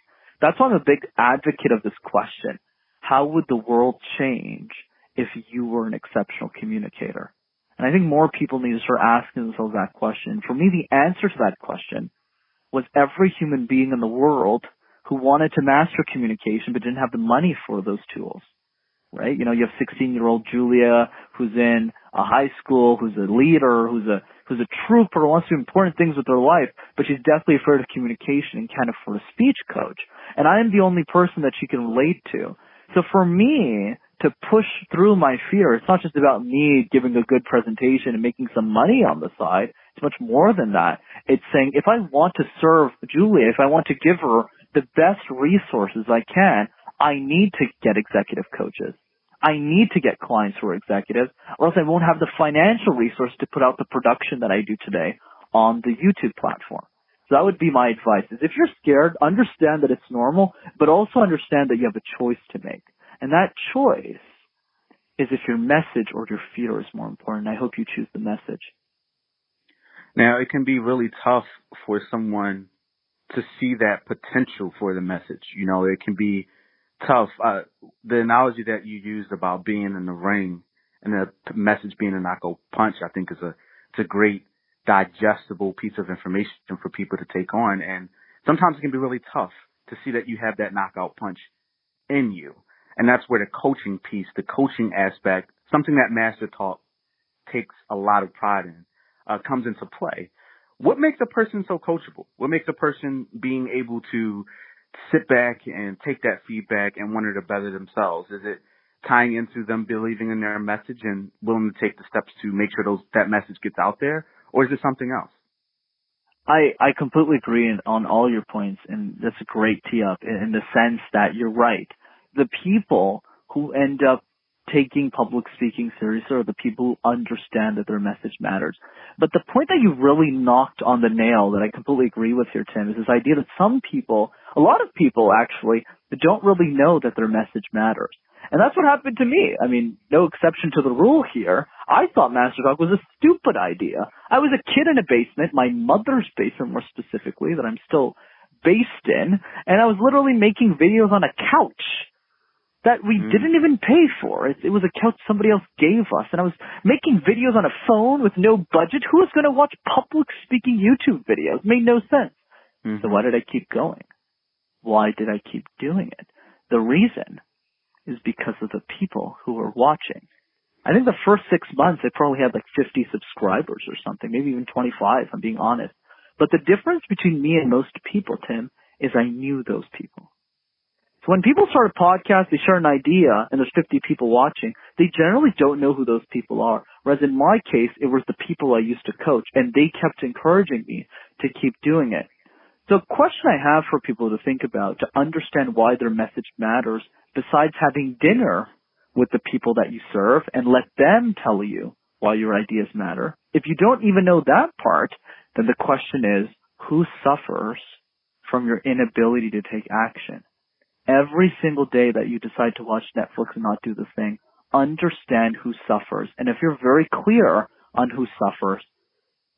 That's why I'm a big advocate of this question. How would the world change if you were an exceptional communicator? And I think more people need to start asking themselves that question. For me, the answer to that question was every human being in the world who wanted to master communication but didn't have the money for those tools. Right? You have 16-year-old Julia who's in a high school, who's a leader, who's a trooper, who wants to do important things with her life, but she's deathly afraid of communication and can't afford a speech coach. And I am the only person that she can relate to. So for me to push through my fear, it's not just about me giving a good presentation and making some money on the side. It's much more than that. It's saying if I want to serve Julia, if I want to give her the best resources I can, I need to get executive coaches. I need to get clients who are executives, or else I won't have the financial resource to put out the production that I do today on the YouTube platform. So that would be my advice, is if you're scared, understand that it's normal, but also understand that you have a choice to make. And that choice is if your message or your fear is more important. I hope you choose the message. Now, it can be really tough for someone to see that potential for the message. It can be tough. The analogy that you used about being in the ring and the message being a knockout punch, I think it's a great digestible piece of information for people to take on. And sometimes it can be really tough to see that you have that knockout punch in you. And that's where the coaching piece, the coaching aspect, something that MasterTalk takes a lot of pride in, comes into play. What makes a person so coachable? What makes a person being able to sit back and take that feedback and want to better themselves? Is it tying into them believing in their message and willing to take the steps to make sure that message gets out there? Or is it something else? I completely agree on all your points, and that's a great tee up in the sense that you're right. The people who end up taking public speaking seriously are the people who understand that their message matters. But the point that you really knocked on the nail that I completely agree with here, Tim, is this idea that some people, a lot of people actually, don't really know that their message matters. And that's what happened to me. I mean, no exception to the rule here. I thought MasterTalk was a stupid idea. I was a kid in a basement, my mother's basement more specifically, that I'm still based in, and I was literally making videos on a couch that we didn't even pay for. It was a couch somebody else gave us, and I was making videos on a phone with no budget. Who was going to watch public speaking YouTube videos? It made no sense. So why did I keep going? Why did I keep doing it? The reason is because of the people who were watching. I think the first 6 months, I probably had like 50 subscribers or something, maybe even 25, if I'm being honest. But the difference between me and most people, Tim, is I knew those people. So when people start a podcast, they share an idea, and there's 50 people watching, they generally don't know who those people are. Whereas in my case, it was the people I used to coach, and they kept encouraging me to keep doing it. So a question I have for people to think about to understand why their message matters, besides having dinner with the people that you serve and let them tell you why your ideas matter, if you don't even know that part, then the question is, who suffers from your inability to take action? Every single day that you decide to watch Netflix and not do the thing, understand who suffers. And if you're very clear on who suffers,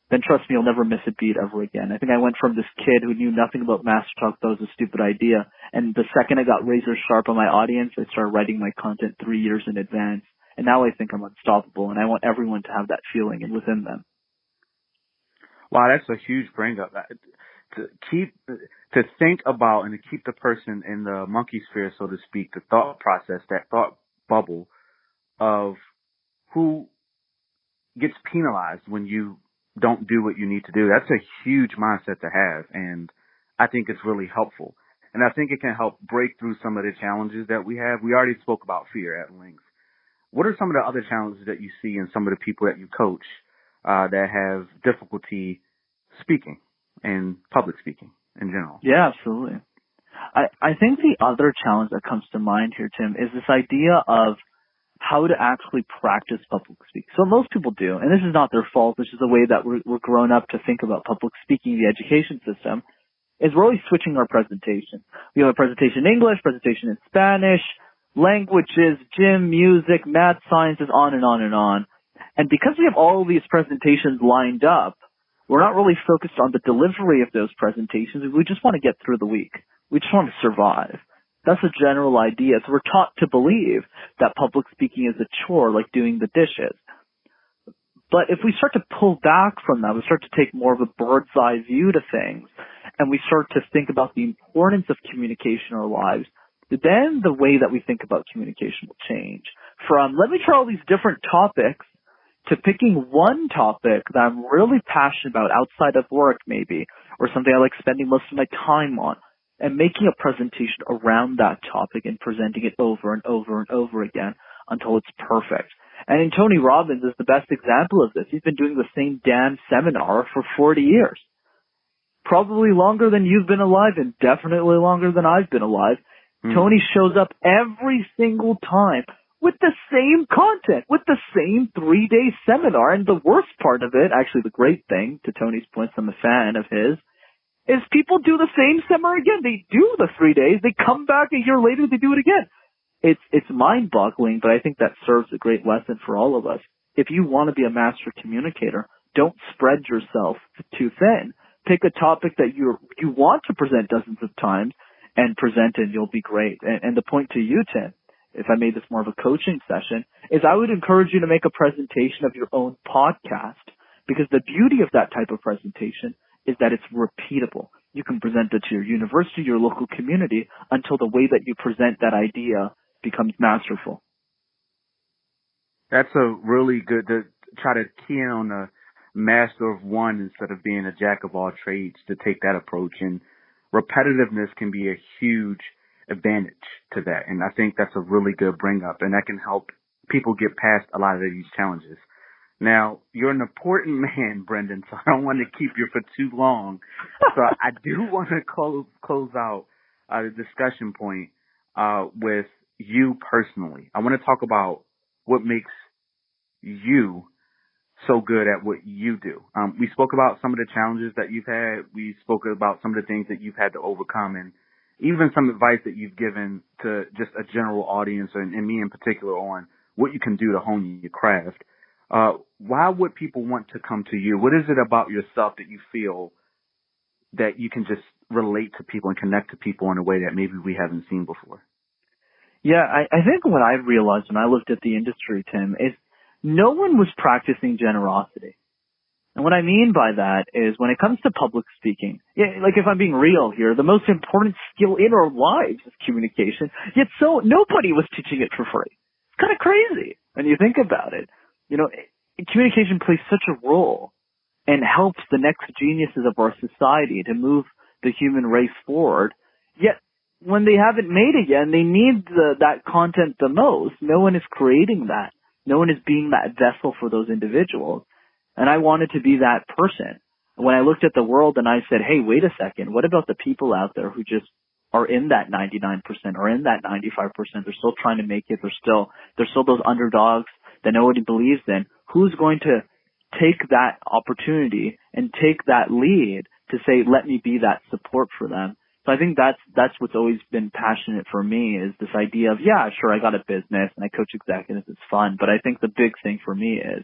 then trust me, you'll never miss a beat ever again. I think I went from this kid who knew nothing about MasterTalk, thought it was a stupid idea, and the second I got razor sharp on my audience, I started writing my content 3 years in advance. And now I think I'm unstoppable, and I want everyone to have that feeling within them. Wow, that's a huge bring up. To think about and to keep the person in the monkey sphere, so to speak, the thought process, that thought bubble of who gets penalized when you don't do what you need to do. That's a huge mindset to have, and I think it's really helpful. And I think it can help break through some of the challenges that we have. We already spoke about fear at length. What are some of the other challenges that you see in some of the people that you coach that have difficulty speaking and public speaking in general? Yeah, absolutely. I think the other challenge that comes to mind here, Tim, is this idea of how to actually practice public speaking. So most people do, and this is not their fault. This is the way that we're grown up to think about public speaking, the education system, is we're always switching our presentation. We have a presentation in English, presentation in Spanish, languages, gym, music, math, sciences, on and on and on. And because we have all of these presentations lined up, we're not really focused on the delivery of those presentations. We just want to get through the week. We just want to survive. That's a general idea. So we're taught to believe that public speaking is a chore, like doing the dishes. But if we start to pull back from that, we start to take more of a bird's eye view to things, and we start to think about the importance of communication in our lives, then the way that we think about communication will change. From let me try all these different topics to picking one topic that I'm really passionate about outside of work maybe, or something I like spending most of my time on, and making a presentation around that topic and presenting it over and over and over again until it's perfect. And Tony Robbins is the best example of this. He's been doing the same damn seminar for 40 years. Probably longer than you've been alive and definitely longer than I've been alive. Tony shows up every single time with the same content, with the same 3-day seminar. And the worst part of it, actually the great thing, to Tony's points, I'm a fan of his, is people do the same seminar again. They do the 3 days. They come back a year later, they do it again. It's mind-boggling, but I think that serves a great lesson for all of us. If you want to be a master communicator, don't spread yourself too thin. Pick a topic that you want to present dozens of times and present it, and you'll be great. And the point to you, Tim, if I made this more of a coaching session, is I would encourage you to make a presentation of your own podcast, because the beauty of that type of presentation is that it's repeatable. You can present it to your university, your local community, until the way that you present that idea becomes masterful. That's a really good to try to key in on the master of one instead of being a jack of all trades, to take that approach. And repetitiveness can be a huge advantage to that. And I think that's a really good bring up, and that can help people get past a lot of these challenges. Now, you're an important man, Brendan, so I don't want to keep you for too long. So I do want to close out the discussion point with you personally. I want to talk about what makes you so good at what you do. We spoke about some of the challenges that you've had. We spoke about some of the things that you've had to overcome, and even some advice that you've given to just a general audience, and me in particular, on what you can do to hone your craft. Why would people want to come to you? What is it about yourself that you feel that you can just relate to people and connect to people in a way that maybe we haven't seen before? Yeah, I think what I realized when I looked at the industry, Tim, is no one was practicing generosity. And what I mean by that is when it comes to public speaking, like if I'm being real here, the most important skill in our lives is communication, yet so nobody was teaching it for free. It's kind of crazy when you think about it. You know, communication plays such a role and helps the next geniuses of our society to move the human race forward. Yet when they haven't made it yet and they need that content the most, no one is creating that. No one is being that vessel for those individuals. And I wanted to be that person. When I looked at the world and I said, hey, wait a second, what about the people out there who just are in that 99% or in that 95%? They're still trying to make it. They're still those underdogs that nobody believes in. Who's going to take that opportunity and take that lead to say, let me be that support for them? So I think that's what's always been passionate for me, is this idea of, yeah, sure, I got a business and I coach executives. It's fun. But I think the big thing for me is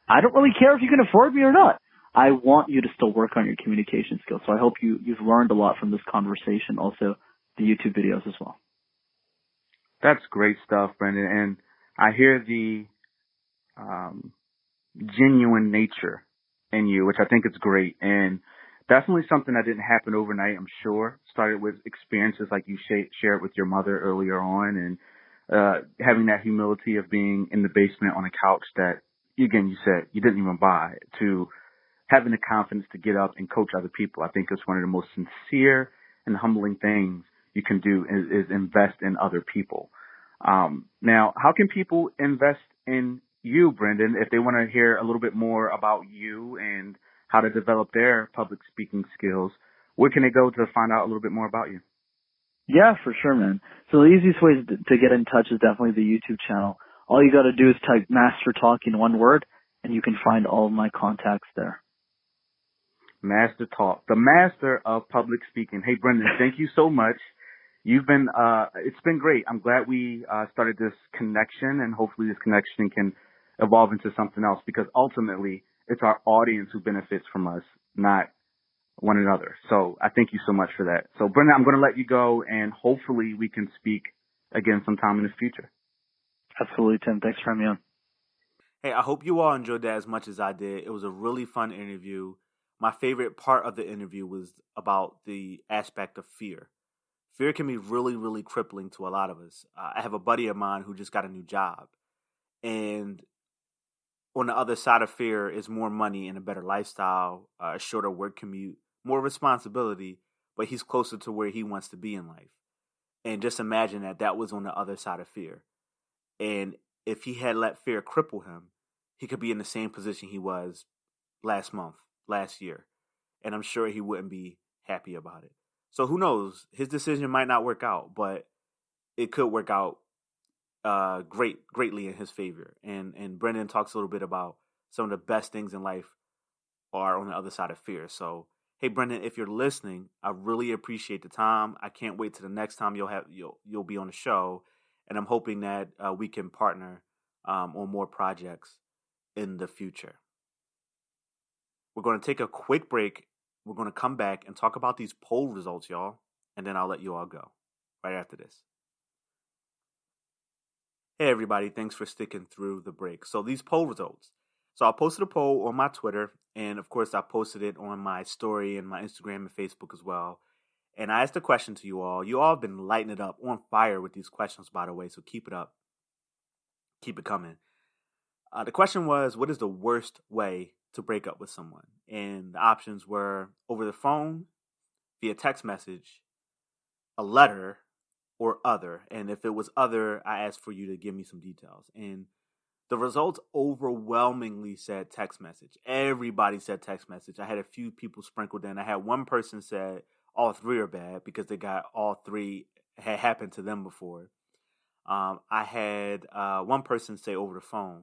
I don't really care if you can afford me or not. I want you to still work on your communication skills. So I hope you've learned a lot from this conversation, also the YouTube videos as well. That's great stuff, Brendan. And I hear the genuine nature in you, which I think is great. And definitely something that didn't happen overnight, I'm sure. Started with experiences like you shared with your mother earlier on, and having that humility of being in the basement on a couch that, again, you said you didn't even buy, to having the confidence to get up and coach other people. I think it's one of the most sincere and humbling things you can do is invest in other people. Now, how can people invest in you, Brendan, if they want to hear a little bit more about you and how to develop their public speaking skills? Where can they go to find out a little bit more about you? Yeah, for sure, man. So the easiest way to get in touch is definitely the YouTube channel. All you got to do is type MasterTalk in one word, and you can find all of my contacts there. MasterTalk, the master of public speaking. Hey, Brendan, thank you so much. You've been, it's been great. I'm glad we started this connection, and hopefully this connection can evolve into something else, because ultimately it's our audience who benefits from us, not one another. So I thank you so much for that. So, Brendan, I'm going to let you go, and hopefully we can speak again sometime in the future. Absolutely, Tim. Thanks for having me on. Hey, I hope you all enjoyed that as much as I did. It was a really fun interview. my favorite part of the interview was about the aspect of fear. Fear can be really, really crippling to a lot of us. I have a buddy of mine who just got a new job. And on the other side of fear is more money and a better lifestyle, a shorter work commute, more responsibility, but he's closer to where he wants to be in life. And just imagine that was on the other side of fear. And if he had let fear cripple him, he could be in the same position he was last month, last year. And I'm sure he wouldn't be happy about it. So who knows? His decision might not work out, but it could work out greatly in his favor. And Brendan talks a little bit about some of the best things in life are on the other side of fear. So, hey, Brendan, if you're listening, I really appreciate the time. I can't wait to the next time you'll be on the show. And I'm hoping that we can partner on more projects in the future. We're going to take a quick break. We're going to come back and talk about these poll results, y'all. And then I'll let you all go right after this. Hey, everybody. Thanks for sticking through the break. So these poll results. So I posted a poll on my Twitter. And, of course, I posted it on my story and my Instagram and Facebook as well. And I asked a question to you all. You all have been lighting it up, on fire with these questions, by the way. So keep it up. Keep it coming. The question was, what is the worst way to break up with someone? And the options were over the phone, via text message, a letter, or other. And if it was other, I asked for you to give me some details. And the results overwhelmingly said text message. Everybody said text message. I had a few people sprinkled in. I had one person said all three are bad because they got all three had happened to them before. I had one person say over the phone,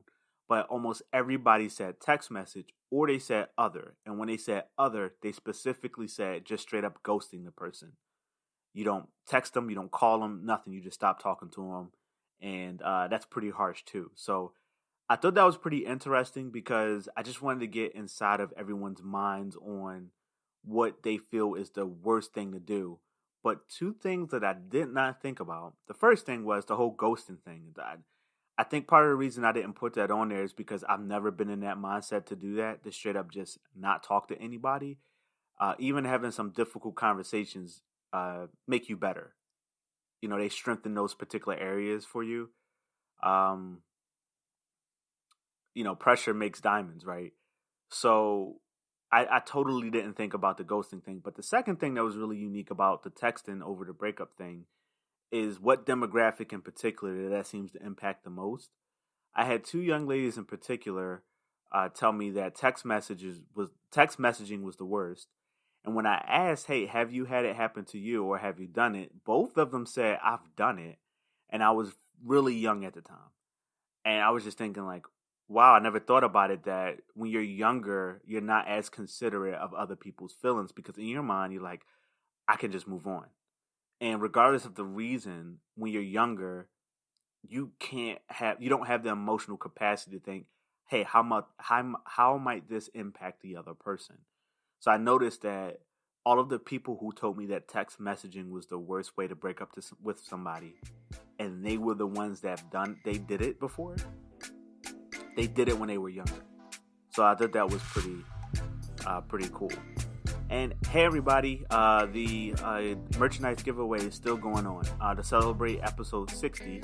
but almost everybody said text message or they said other. And when they said other, they specifically said just straight up ghosting the person. You don't text them, you don't call them, nothing. You just stop talking to them. And that's pretty harsh too. So I thought that was pretty interesting because I just wanted to get inside of everyone's minds on what they feel is the worst thing to do. But two things that I did not think about. The first thing was the whole ghosting thing. I think part of the reason I didn't put that on there is because I've never been in that mindset to do that, to straight up just not talk to anybody. Even having some difficult conversations make you better. You know, they strengthen those particular areas for you. Pressure makes diamonds, right? So I totally didn't think about the ghosting thing. But the second thing that was really unique about the texting over the breakup thing is what demographic in particular that seems to impact the most. I had two young ladies in particular tell me that text messaging was the worst. And when I asked, hey, have you had it happen to you or have you done it? Both of them said, I've done it. And I was really young at the time. And I was just thinking like, wow, I never thought about it that when you're younger, you're not as considerate of other people's feelings because in your mind, you're like, I can just move on. And regardless of the reason, when you're younger, you don't have the emotional capacity to think, hey, how might this impact the other person? So I noticed that all of the people who told me that text messaging was the worst way to break up with somebody, and they were the ones that they did it before. They did it when they were younger. So I thought that was pretty cool. And hey, everybody, the merchandise giveaway is still going on. To celebrate episode 60,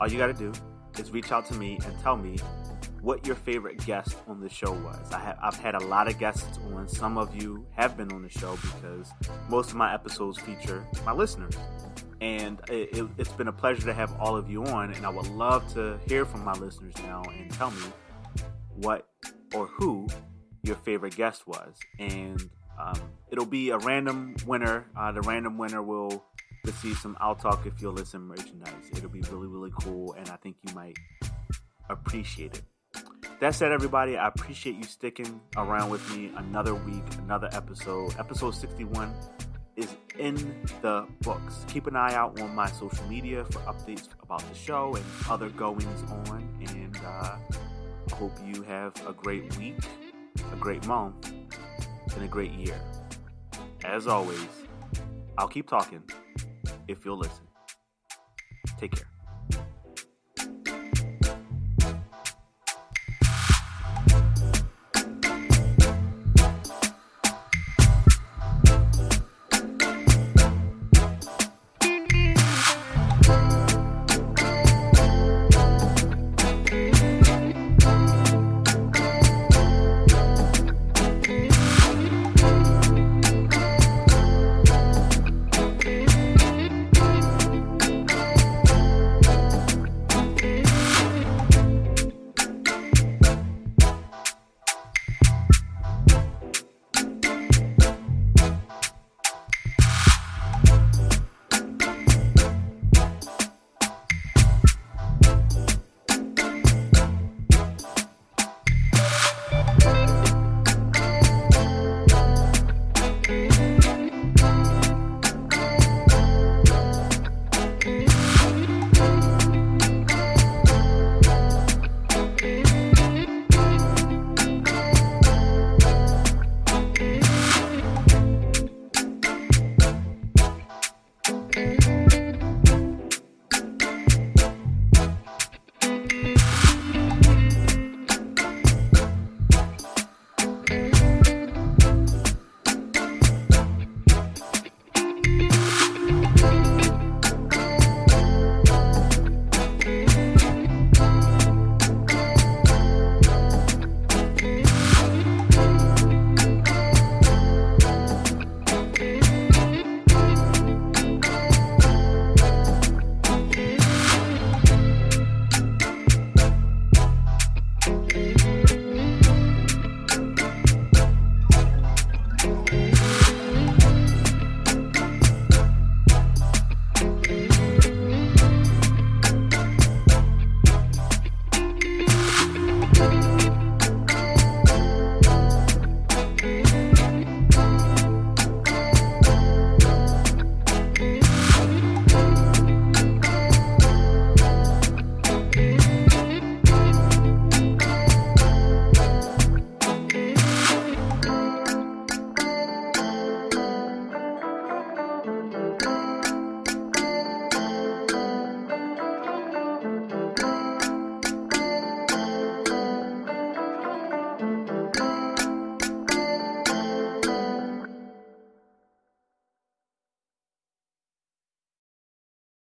all you got to do is reach out to me and tell me what your favorite guest on the show was. I've had a lot of guests on. Some of you have been on the show because most of my episodes feature my listeners. And it's been a pleasure to have all of you on, and I would love to hear from my listeners now and tell me what or who your favorite guest was. And it'll be a random winner. The random winner will receive some I'll Talk If You'll Listen merchandise. It'll be really, really cool, and I think you might appreciate it. That said, everybody, I appreciate you sticking around with me another week, another episode. Episode 61 is in the books. Keep an eye out on my social media for updates about the show and other goings on. And I hope you have a great week, a great month, and a great year. As always, I'll keep talking if you'll listen. Take care.